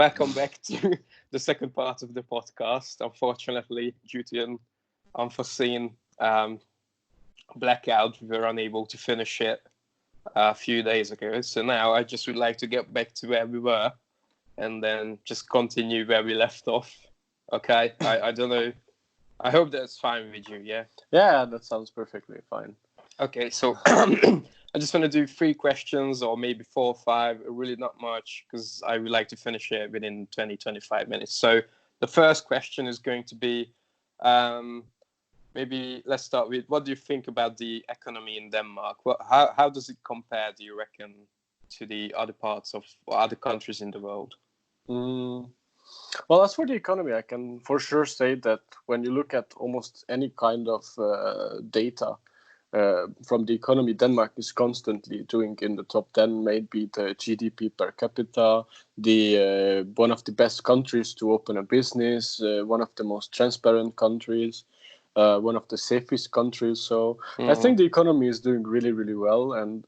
Welcome back to the second part of the podcast. Unfortunately, due to an unforeseen blackout, we were unable to finish it a few days ago. So now I just would like to get back to where we were and then just continue where we left off. Okay, I don't know. I hope that's fine with you, yeah? Yeah, that sounds perfectly fine. Okay, so I just want to do 3 questions or maybe 4 or 5, really not much, because I would like to finish it within 20-25 minutes. So the first question is going to be, maybe let's start with, what do you think about the economy in Denmark? How does it compare, do you reckon, to the other parts of or other countries in the world? Well, as for the economy, I can for sure say that when you look at almost any kind of data from the economy, Denmark is constantly doing in the top 10, maybe the GDP per capita, the one of the best countries to open a business, one of the most transparent countries, one of the safest countries. So I think the economy is doing really, really well. And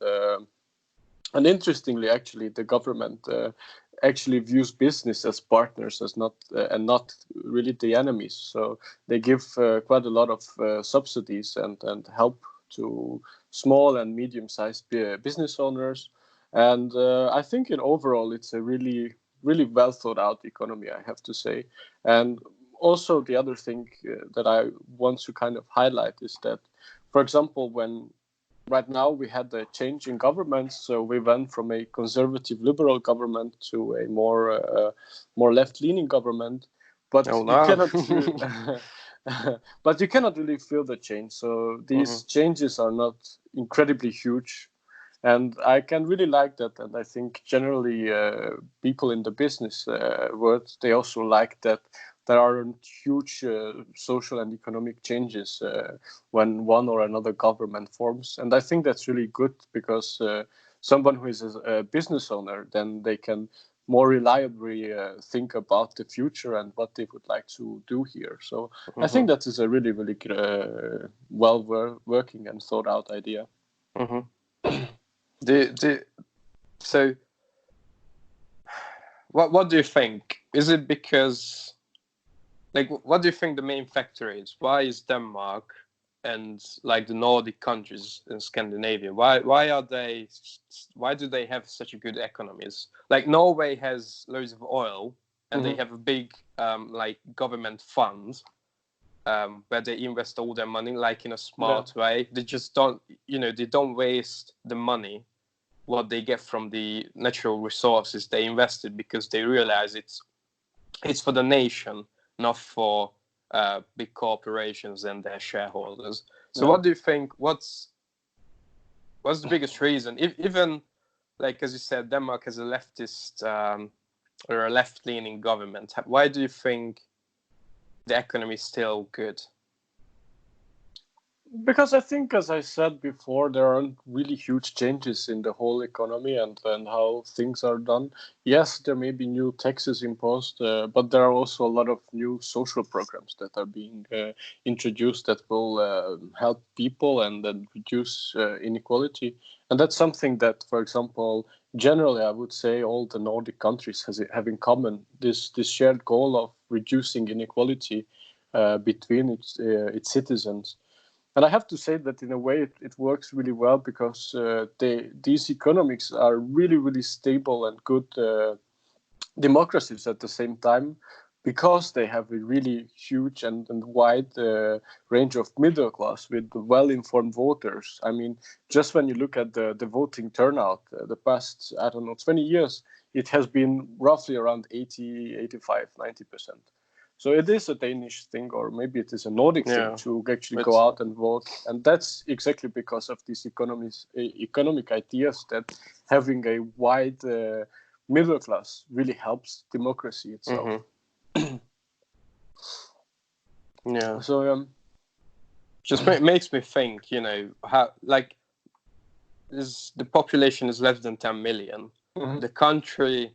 interestingly, actually, the government actually views business as partners, as not and not really the enemies. So they give quite a lot of subsidies and help to small and medium-sized business owners. And I think in overall, it's a really, really well thought out economy, I have to say. And also the other thing that I want to kind of highlight is that, for example, when right now we had a change in government, so we went from a conservative liberal government to a more left-leaning government. But but you cannot really feel the change. So these changes are not incredibly huge, and I can really like that. And I think generally people in the business world, they also like that there aren't huge social and economic changes when one or another government forms. And I think that's really good because someone who is a business owner, then they can more reliably think about the future and what they would like to do here. So I think that is a really, really working and thought out idea. So what do you think? Is it because, like, what do you think the main factor is? Why is Denmark and like the Nordic countries in Scandinavia, why do they have such a good economies? Like Norway has loads of oil and they have a big like government fund where they invest all their money like in a smart way. They just don't, they don't waste the money what they get from the natural resources they invested, because they realize it's for the nation, not for big corporations and their shareholders. So what do you think, what's the biggest reason? Even like, as you said, Denmark has a leftist or a left-leaning government. Why do you think the economy is still good? Because I think, as I said before, there aren't really huge changes in the whole economy and how things are done. Yes, there may be new taxes imposed, but there are also a lot of new social programs that are being introduced that will help people and then reduce inequality. And that's something that, for example, generally, I would say all the Nordic countries have in common, this shared goal of reducing inequality between its citizens. And I have to say that in a way it works really well because these economies are really, really stable and good democracies at the same time, because they have a really huge and wide range of middle class with well-informed voters. I mean, just when you look at the voting turnout, the past, 20 years, it has been roughly around 80, 85, 90%. So it is a Danish thing, or maybe it is a Nordic thing to actually go out and vote. And that's exactly because of these economic ideas that having a wide middle class really helps democracy itself. So just makes me think, how, like, the population is less than 10 million. The country,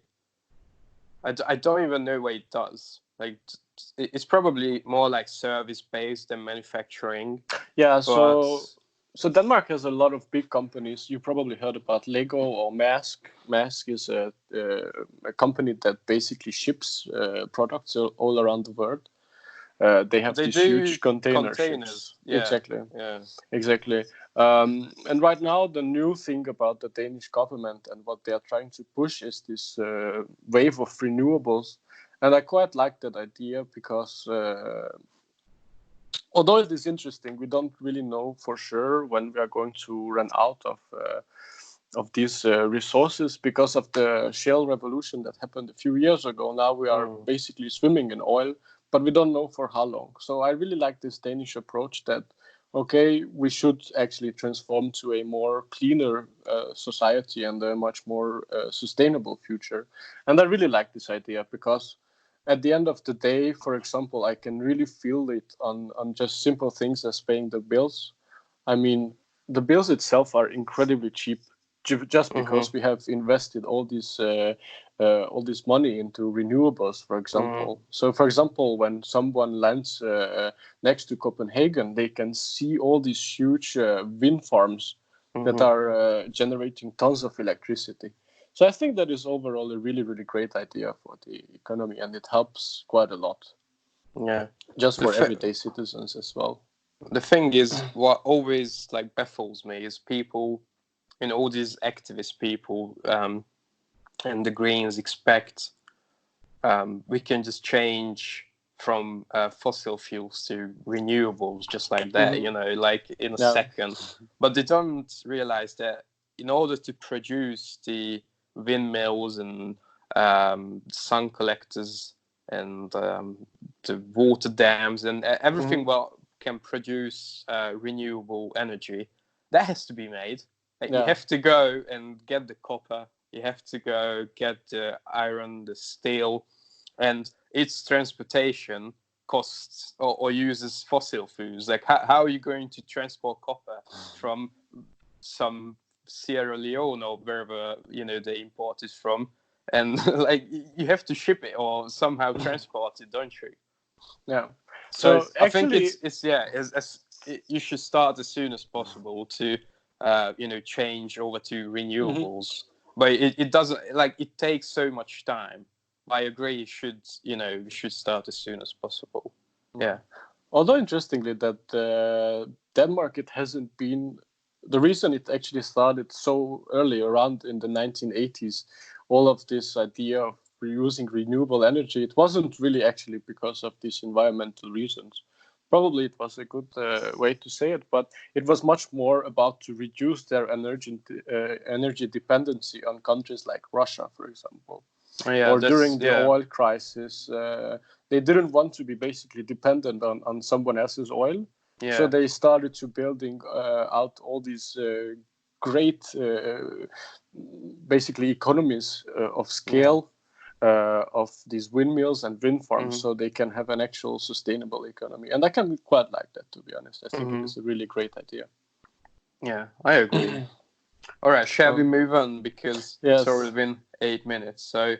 I don't even know what it does. Like, it's probably more like service based than manufacturing. Yeah, so So Denmark has a lot of big companies. You probably heard about Lego or Mask. Mask is a company that basically ships products all around the world. They have They these do huge container containers. ships. Yeah. Exactly. Yeah. Exactly. And right now, the new thing about the Danish government and what they are trying to push is this wave of renewables. And I quite like that idea because although it is interesting, we don't really know for sure when we are going to run out of these resources because of the shale revolution that happened a few years ago. Now we are basically swimming in oil, but we don't know for how long. So I really like this Danish approach that, okay, we should actually transform to a more cleaner society and a much more sustainable future. And I really like this idea because at the end of the day, for example, I can really feel it on just simple things as paying the bills. I mean, the bills itself are incredibly cheap just because we have invested all this money into renewables, for example. So, for example, when someone lands next to Copenhagen, they can see all these huge wind farms that are generating tons of electricity. So I think that is overall a really, really great idea for the economy, and it helps quite a lot. Yeah. Just for everyday citizens as well. The thing is, what always like baffles me is people, all these activist people, and the Greens expect we can just change from fossil fuels to renewables just like that, like in a second. But they don't realize that in order to produce the windmills and sun collectors and the water dams and everything what can produce renewable energy, that has to be made. Like, you have to go and get the copper, you have to go get the iron, the steel, and its transportation costs or uses fossil fuels. Like, how are you going to transport copper from some Sierra Leone or wherever they import it from, and like you have to ship it or somehow transport it, don't you? Yeah. So I think you should start as soon as possible to change over to renewables. But it doesn't, like, it takes so much time. I agree. You should start as soon as possible. Yeah. Although interestingly, that Denmark, it hasn't been the reason it actually started so early, around in the 1980s. All of this idea of using renewable energy, it wasn't really actually because of these environmental reasons. Probably it was a good way to say it, but it was much more about to reduce their energy dependency on countries like Russia, for example. Or during the oil crisis, they didn't want to be basically dependent on someone else's oil. Yeah. So they started to building out all these great, basically economies of scale of these windmills and wind farms, so they can have an actual sustainable economy. And I can quite like that, to be honest. I think it is a really great idea. Yeah, I agree. All right, shall we move on? Because it's already been 8 minutes. So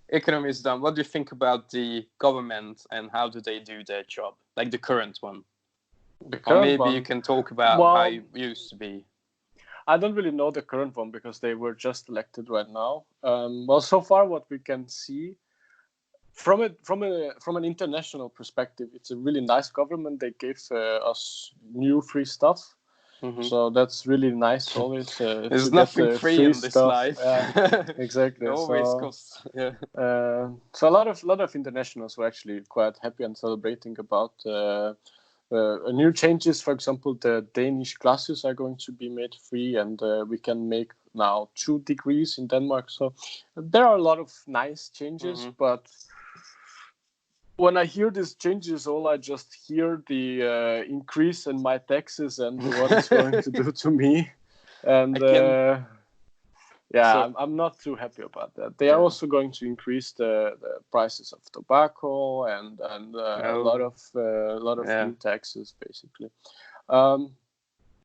economy is done. What do you think about the government and how do they do their job? Like the current one? Or maybe you can talk about how it used to be. I don't really know the current one because they were just elected right now. So far what we can see from an international perspective, it's a really nice government. They gave us new free stuff. So that's really nice always. There's nothing free in this life. Exactly. Always costs. Yeah. So a lot of internationals were actually quite happy and celebrating about new changes. For example, the Danish classes are going to be made free, and we can make now 2 degrees in Denmark. So there are a lot of nice changes, but when I hear these changes, all I just hear the increase in my taxes and what it's going to do to me. And I'm not too happy about that. They are also going to increase the prices of tobacco and a lot of new taxes, basically.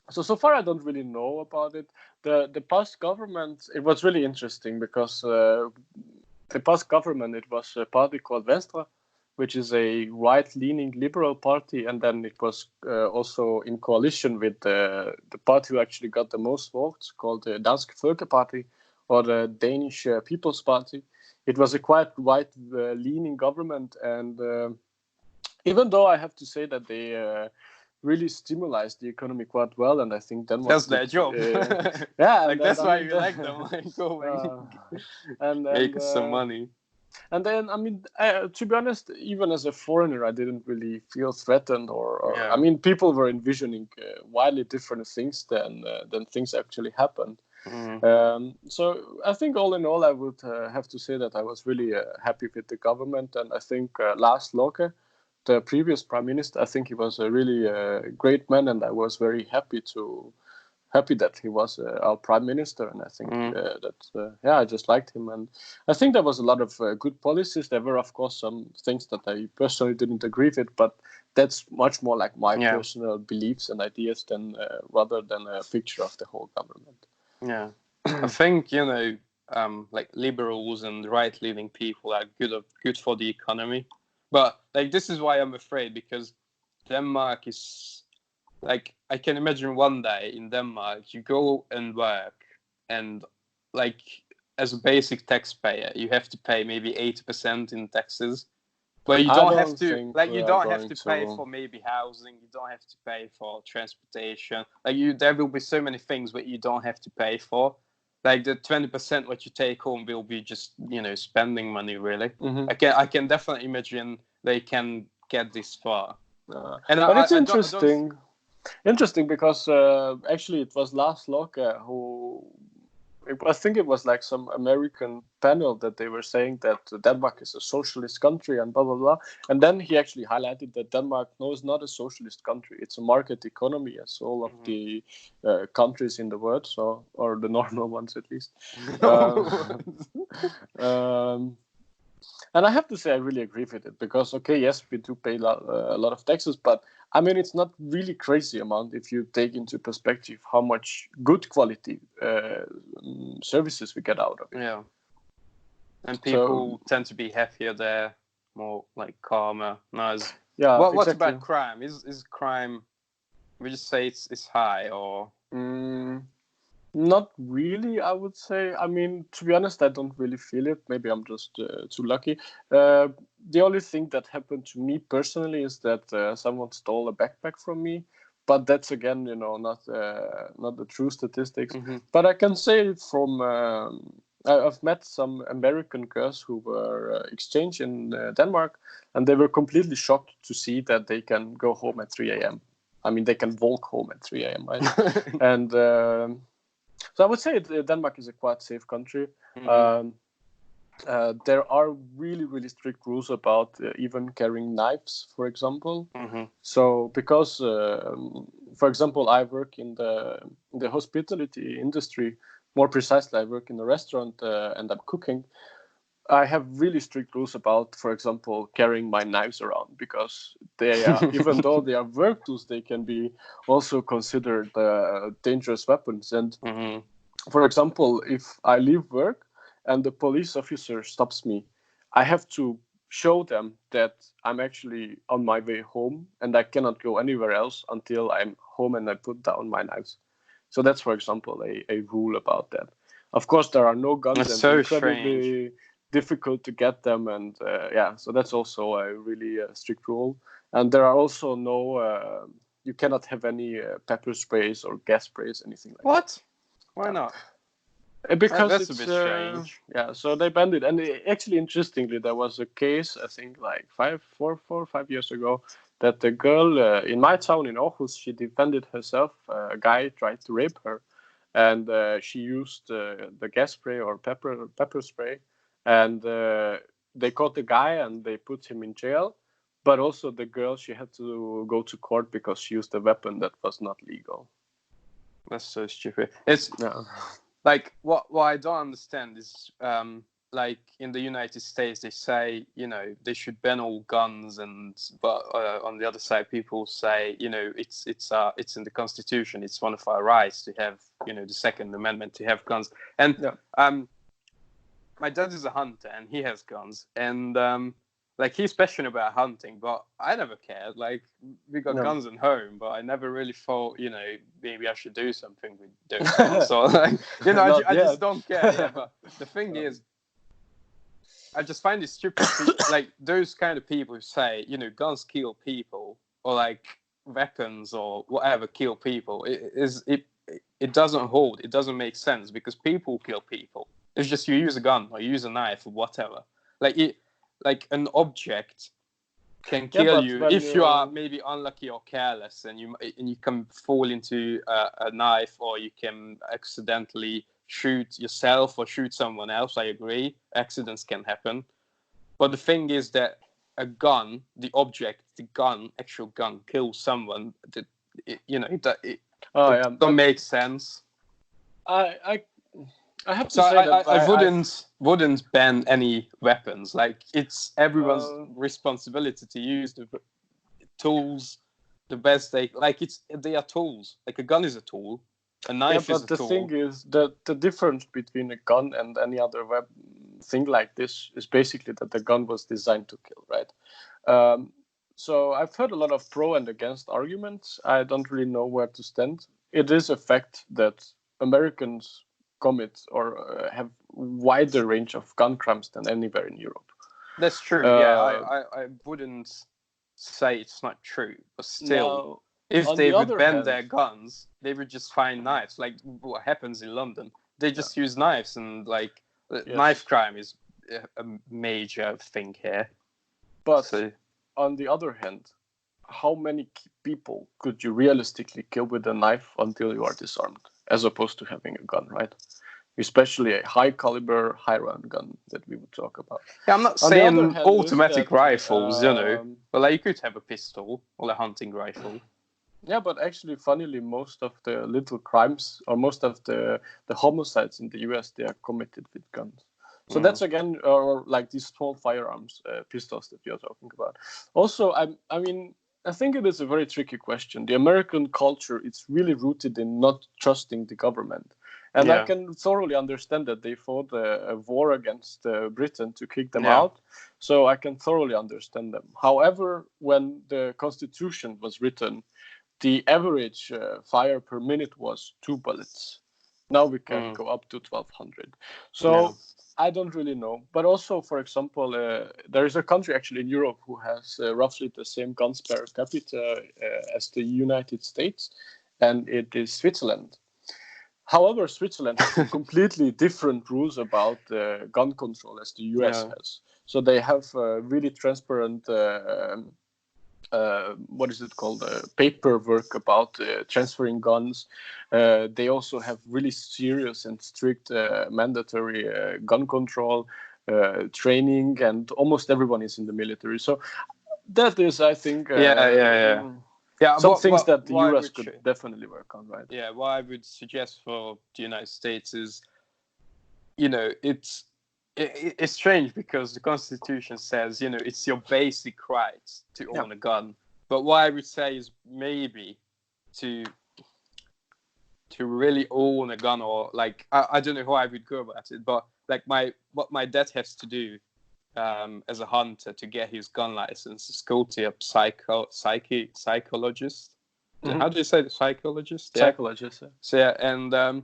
So far, I don't really know about it. The past government, it was really interesting because the past government, it was a party called Venstre, which is a right-leaning liberal party, and then it was also in coalition with the party who actually got the most votes, called the Dansk Folkeparti, or the Danish People's Party. It was a quite right-leaning government, and even though I have to say that they really stimulated the economy quite well, and I think Denmark That's their job. yeah, like that's why you like them, like going and make some money. And then, I mean, to be honest, even as a foreigner, I didn't really feel threatened, or Yeah. I mean, people were envisioning wildly different things than things actually happened. So I think all in all, I would have to say that I was really happy with the government, and I think Lars Løkke, the previous prime minister, I think he was a really great man, and I was very happy that he was our prime minister, and I think I just liked him, and I think there was a lot of good policies. There were, of course, some things that I personally didn't agree with, but that's much more like my personal beliefs and ideas than rather than a picture of the whole government. Yeah, I think like liberals and right-leaning people are good for the economy, but like this is why I'm afraid, because Denmark is. Like, I can imagine one day in Denmark, you go and work, and like as a basic taxpayer, you have to pay maybe 80% in taxes, but you don't have to. Like, you don't have to pay for maybe housing. You don't have to pay for transportation. Like, there will be so many things that you don't have to pay for. Like the 20% what you take home will be just spending money really. I can definitely imagine they can get this far. But it's interesting. Interesting, because actually it was Lars Løkke who, I think it was like some American panel that they were saying that Denmark is a socialist country and blah, blah, blah. And then he actually highlighted that Denmark, no, is not a socialist country. It's a market economy, as all of the countries in the world, or the normal ones at least. And I have to say, I really agree with it, because, okay, yes, we do pay a lot of taxes, but I mean, it's not really crazy amount if you take into perspective how much good quality services we get out of it. Yeah. And people tend to be happier there, more like calmer, nice. Yeah. What about crime? Is crime, would you say it's high, or? Not really, I would say. I mean, to be honest, I don't really feel it. Maybe I'm just too lucky. The only thing that happened to me personally is that someone stole a backpack from me. But that's, again, not the true statistics. But I can say it from... I've met some American girls who were exchanged in Denmark, and they were completely shocked to see that they can go home at 3 a.m. I mean, they can walk home at 3 a.m., right? And... so I would say Denmark is a quite safe country. There are really, really strict rules about even carrying knives, for example. So because, for example, I work in the hospitality industry. More precisely, I work in a restaurant and I'm cooking. I have really strict rules about, for example, carrying my knives around, because they are, even though they are work tools, they can be also considered dangerous weapons. And for example, if I leave work and the police officer stops me, I have to show them that I'm actually on my way home and I cannot go anywhere else until I'm home and I put down my knives. So that's, for example, a rule about that. Of course, there are no guns. It's and so incredibly strange. Difficult to get them, and so that's also a really strict rule. And there are also no, you cannot have any pepper sprays or gas sprays, anything like that. What? Why not? Because that's it's a bit strange. So they banned it. And actually, interestingly, there was a case, I think, like 4 or 5 years ago, that the girl in my town in Aarhus, she defended herself. A guy tried to rape her, and she used the gas spray or pepper spray. And they caught the guy and they put him in jail. But also the girl, she had to go to court because she used a weapon that was not legal. That's so stupid. It's like what I don't understand is like in the United States they say they should ban all guns, but on the other side people say it's in the Constitution, it's one of our rights to have the Second Amendment to have guns. And my dad is a hunter and he has guns, and like he's passionate about hunting, but I never cared. Like we got guns at home, but I never really thought, maybe I should do something with those guns. So like, I just don't care. Yeah, but the thing is, I just find it stupid. Like those kind of people who say, guns kill people, or like weapons or whatever kill people. It doesn't hold. It doesn't make sense because people kill people. It's just you use a gun or you use a knife or whatever. Like an object can kill you if you are maybe unlucky or careless, and you can fall into a knife, or you can accidentally shoot yourself or shoot someone else. I agree, accidents can happen, but the thing is that a gun, the actual gun, kills someone. It don't make sense. I have to say that I wouldn't ban any weapons. Like it's everyone's responsibility to use the tools the best they like. They are tools. Like a gun is a tool, a knife is a tool. But the thing is that the difference between a gun and any other thing like this is basically that the gun was designed to kill, right? So I've heard a lot of pro and against arguments. I don't really know where to stand. It is a fact that Americans commit or have wider range of gun crimes than anywhere in Europe. That's true. I wouldn't say it's not true, but still, if they would ban their guns, they would just find knives. Like what happens in London, they just use knives, and like knife crime is a major thing here. But on the other hand, how many people could you realistically kill with a knife until you are disarmed, as opposed to having a gun, right? Especially a high caliber, high run gun that we would talk about. Yeah, I'm not saying automatic rifles, but like you could have a pistol or a hunting rifle. Yeah, but actually, funnily, most of the little crimes or most of the homicides in the US, they are committed with guns. So that's again, or like these small firearms, pistols that you're talking about. Also, I think it is a very tricky question. The American culture, it's really rooted in not trusting the government. And I can thoroughly understand that they fought a war against Britain to kick them out. So I can thoroughly understand them. However, when the Constitution was written, the average fire per minute was 2 bullets. Now we can go up to 1,200. So I don't really know. But also, for example, there is a country actually in Europe who has roughly the same guns per capita as the United States, and it is Switzerland. However, Switzerland has completely different rules about gun control as the US has. So they have really transparent, paperwork about transferring guns. They also have really serious and strict mandatory gun control training, and almost everyone is in the military. So that is, I think, some things that the US could definitely work on, right? Yeah, what I would suggest for the United States is, it's strange because the Constitution says, it's your basic right to own a gun. But what I would say is maybe to really own a gun, or like, I don't know how I would go about it, but like what my dad has to do as a hunter to get his gun license is go to a psychologist. How do you say the psychologist? Psychologist. So and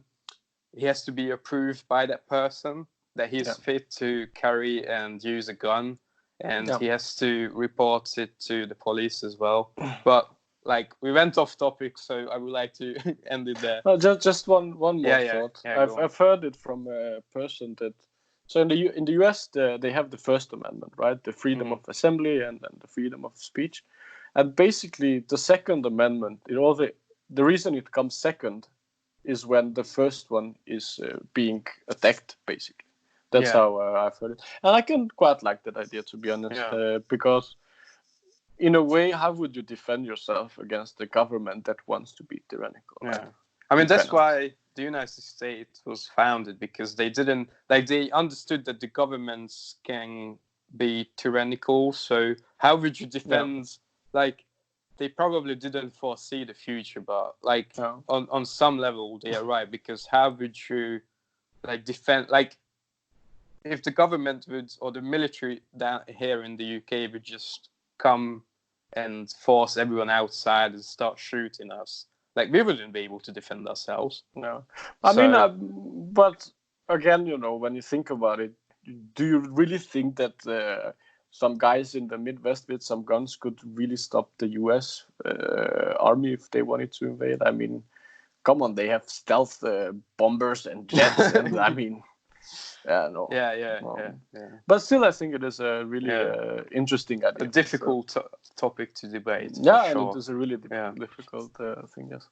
he has to be approved by that person that he's fit to carry and use a gun, and he has to report it to the police as well. But like we went off topic, so I would like to end it there. No, just one more thought. I've heard it from a person that. So in the US, they have the First Amendment, right? The freedom of assembly and the freedom of speech. And basically, the Second Amendment, the reason it comes second is when the first one is being attacked, basically. That's how I've heard it. And I can quite like that idea, to be honest, because in a way, how would you defend yourself against the government that wants to be tyrannical? Right? I mean, that's why the United States was founded, because they understood that the governments can be tyrannical. So how would you defend, like, they probably didn't foresee the future, but like on some level they are right, because how would you like defend, like, if the government would, or the military down here in the UK would just come and force everyone outside and start shooting us, like, we wouldn't be able to defend ourselves. No, I mean, but again, when you think about it, do you really think that some guys in the Midwest with some guns could really stop the US army if they wanted to invade? I mean, come on, they have stealth bombers and jets, and I mean, no. Yeah. But still, I think it is a really interesting idea. A difficult topic to debate. Yeah, for sure. And it is a really difficult thing, yes.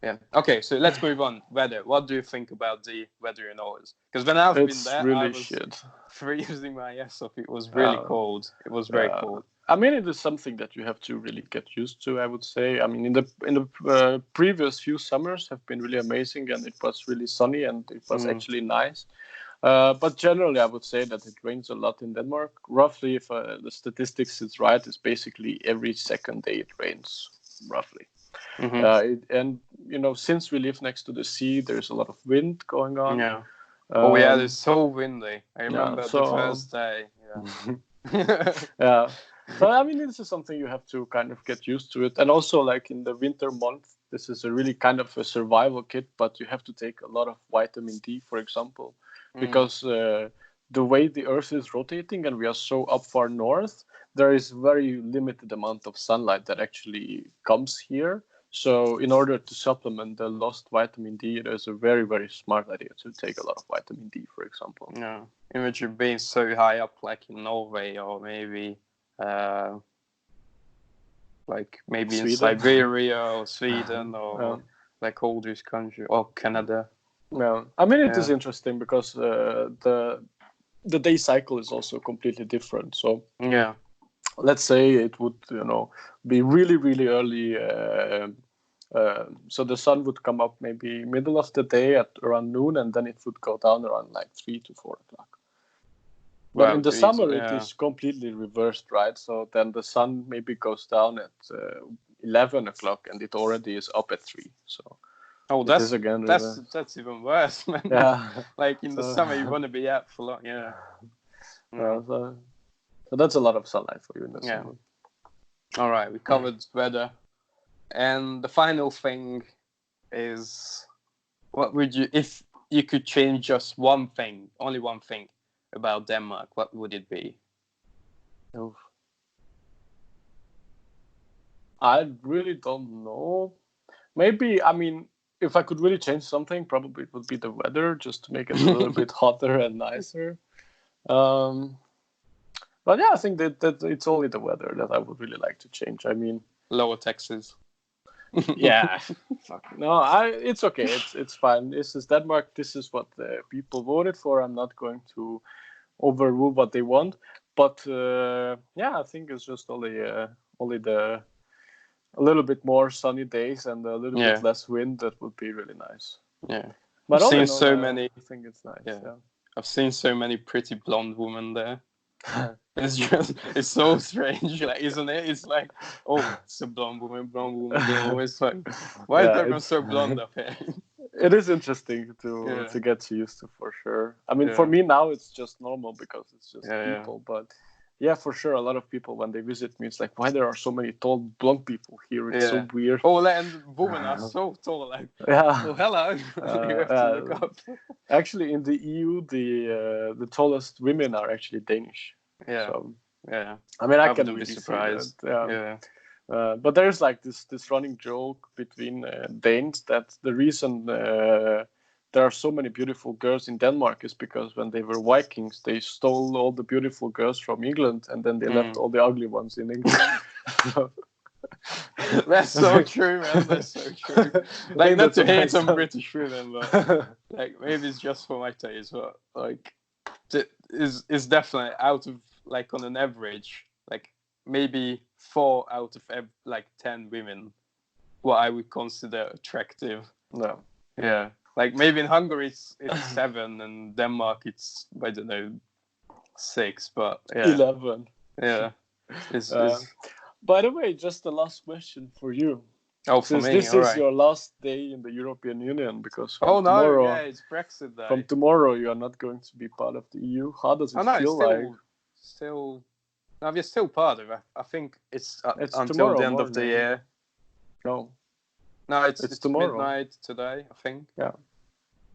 Yeah. Okay, so let's move on. Weather. What do you think about the weather in Aarhus? Because when I've been there, really I was shit. freezing my ass off. It was really cold. It was very cold. I mean, it is something that you have to really get used to, I would say. I mean, in the previous few summers have been really amazing, and it was really sunny, and it was actually nice. But generally, I would say that it rains a lot in Denmark. Roughly, if the statistics is right, it's basically every second day it rains, roughly. And since we live next to the sea, there's a lot of wind going on. Yeah. It's so windy. I remember the first day. Yeah. Yeah. So I mean, this is something you have to kind of get used to it. And also, like in the winter month, this is a really kind of a survival kit. But you have to take a lot of vitamin D, for example, because the way the Earth is rotating and we are so up far north, there is very limited amount of sunlight that actually comes here. So in order to supplement the lost vitamin D, it is a very, very smart idea to take a lot of vitamin D, for example. Yeah. Imagine being so high up, like in Norway, or maybe Sweden. In Siberia or Sweden, or like all these countries, or Canada. Yeah, I mean, it is interesting because the day cycle is also completely different. So yeah, let's say it would be really, really early. So the sun would come up maybe middle of the day at around noon, and then it would go down around like 3 to 4 o'clock. But in the summer, it is completely reversed, right? So then the sun maybe goes down at 11 o'clock, and it already is up at 3. So that's even worse, man. Yeah. Like in the summer, you want to be out for long. Yeah. So that's a lot of sunlight for you in the summer. All right, we covered weather, and the final thing is, what would you, if you could change just one thing, only one thing about Denmark, what would it be? I really don't know. Maybe, I mean, if I could really change something, probably it would be the weather, just to make it a little bit hotter and nicer. But yeah, I think that it's only the weather that I would really like to change. I mean, lower taxes. Yeah, fuck. No, it's okay. It's fine. This is Denmark. This is what the people voted for. I'm not going to overrule what they want. But I think it's just only a little bit more sunny days and a little bit less wind. That would be really nice. Yeah, but I've seen so many. I think it's nice. Yeah. I've seen so many pretty blonde women there. It's so strange, like, isn't it? It's like, it's a blonde woman. It's like, why is everyone so blonde up here? It is interesting to get used to, for sure. I mean, for me now it's just normal because it's just people. But yeah, for sure, a lot of people when they visit me, it's like, why there are so many tall blonde people here? It's so weird. And women are so tall. Like, hello. You have to look up. Actually, in the EU, the tallest women are actually Danish. Yeah. So, yeah. I mean, I wouldn't can be really surprised. Yeah. But there's like this running joke between Danes that the reason there are so many beautiful girls in Denmark is because when they were Vikings, they stole all the beautiful girls from England, and then they left all the ugly ones in England. That's so true, man. That's so true. Like, not to hate on British women, but like, maybe it's just for my taste, but like, is definitely out of, like, on an average, like maybe 4 out of 10 women what I would consider attractive. No. Yeah. Like, maybe in Hungary it's 7, and Denmark it's, I don't know, 6, but 11. Yeah. By the way, just the last question for you. Oh, for Since me, this all is right. your last day in the European Union, because Oh from no, tomorrow, yeah, it's Brexit day. from tomorrow you are not going to be part of the EU. How does it Oh no, it's feel like? still. No, we're still part of it. I think it's It's until the tomorrow end of the morning. year. No, No, it's tomorrow. midnight today, I think. Yeah.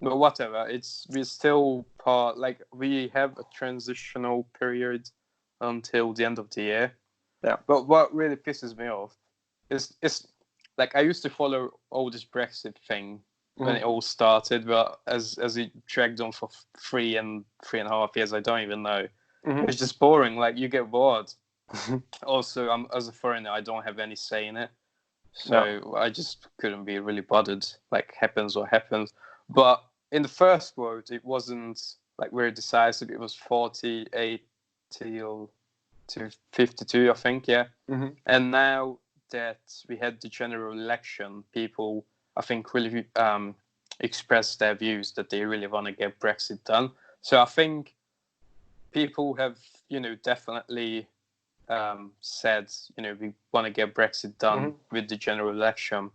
But whatever, we're still part. Like we have a transitional period until the end of the year. Yeah. But what really pisses me off is like I used to follow all this Brexit thing when it all started, but as it dragged on for 3.5 years, I don't even know. It's just boring. Like you get bored. Also, as a foreigner, I don't have any say in it, so I just couldn't be really bothered. Like happens what happens. But in the first vote, it wasn't like very decisive. It was 48 to 52, I think. Yeah. And now that we had the general election, people, I think, really expressed their views that they really want to get Brexit done. So I think people have, definitely said, we want to get Brexit done with the general election.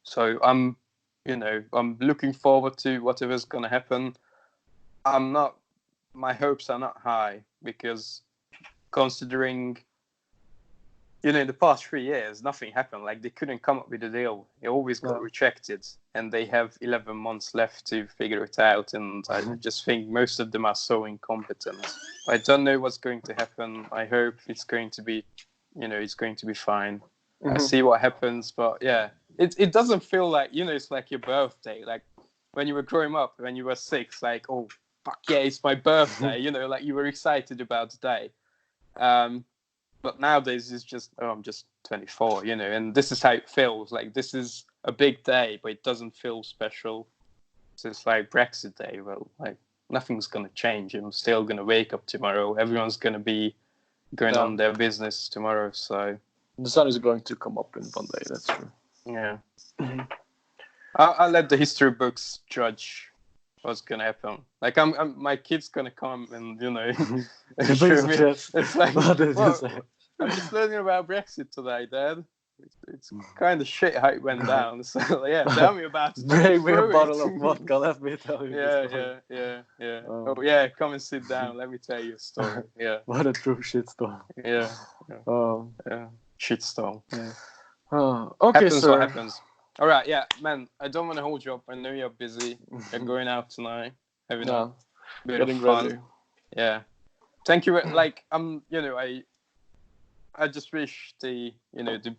So I'm looking forward to whatever's going to happen. My hopes are not high because considering, in the past 3 years, nothing happened. Like they couldn't come up with a deal. It always got rejected, and they have 11 months left to figure it out. And I just think most of them are so incompetent. I don't know what's going to happen. I hope it's going to be, it's going to be fine. I see what happens, but yeah, it doesn't feel like, it's like your birthday. Like when you were growing up, when you were 6, like, oh, fuck yeah, it's my birthday. Like you were excited about the day. But nowadays it's just, I'm just 24, and this is how it feels. Like this is a big day, but it doesn't feel special. So it's like Brexit day. Well, like nothing's going to change. I'm still going to wake up tomorrow. Everyone's going to be going on their business tomorrow. So the sun is going to come up in one day. That's true. Yeah. I'll let the history books judge what's going to happen. Like my kid's going to come and, show me. It's like, I'm just learning about Brexit today, Dad. It's kind of shit how it went down. So yeah, tell me about it. Bring me a bottle of vodka. Let me tell you. Yeah. Oh yeah, come and sit down. Let me tell you a story. Yeah. What a true shitstorm. Yeah. Yeah. Shitstorm. Yeah. Okay, happens sir. What happens. All right, yeah, man. I don't want to hold you up. I know you're busy. You're going out tonight, having a bit getting of fun. ready. Yeah. Thank you. Like I just wish the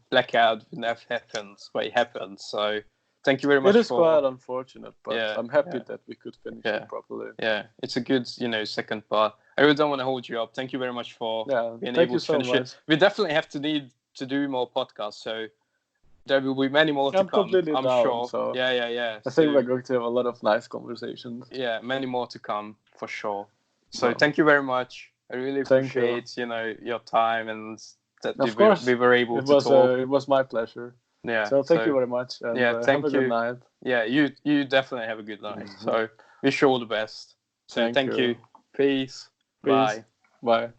blackout would never happened, but it happened. So thank you very much. It is quite unfortunate, but I'm happy that we could finish it properly. Yeah, it's a good second part. I really don't want to hold you up. Thank you very much for being able to finish it. We definitely need to do more podcasts. So there will be many more to come. I'm sure. So yeah. I think we're going to have a lot of nice conversations. Yeah, many more to come for sure. So thank you very much. I really appreciate your time and that we were able to talk. It was my pleasure. Yeah. So thank you very much. And thank have a good night. Yeah, you definitely have a good night. So wish you all the best. So thank you. Peace. Bye. Bye.